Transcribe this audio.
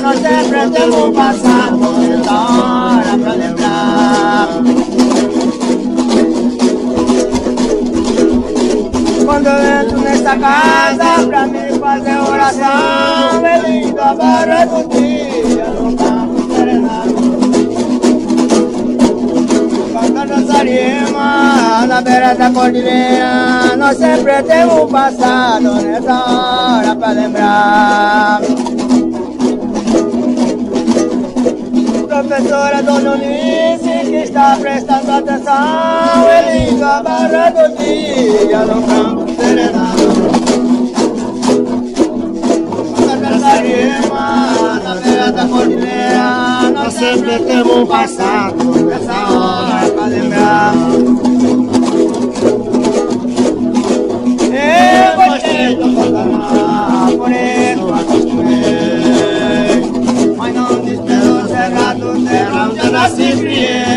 nós sempre temos um passado, essa hora pra lembrar. Quando eu entro nessa casa pra me fazer oração, é lindo a barra do dia no campo serenado. Canta dançarima na beira da cordilheira, nós sempre temos um passado nessa hora pra lembrar. Professora Dona Eunice que está prestando atenção, é lindo a barra do dia no campo serenado. Canta dançarima na beira da cordilheira, nós sempre temos um passado nessa hora pra lembrar. Eu gostei do Pantanal, por isso acostumei, mas não desespero cerrado, terra onde eu nasci e criei.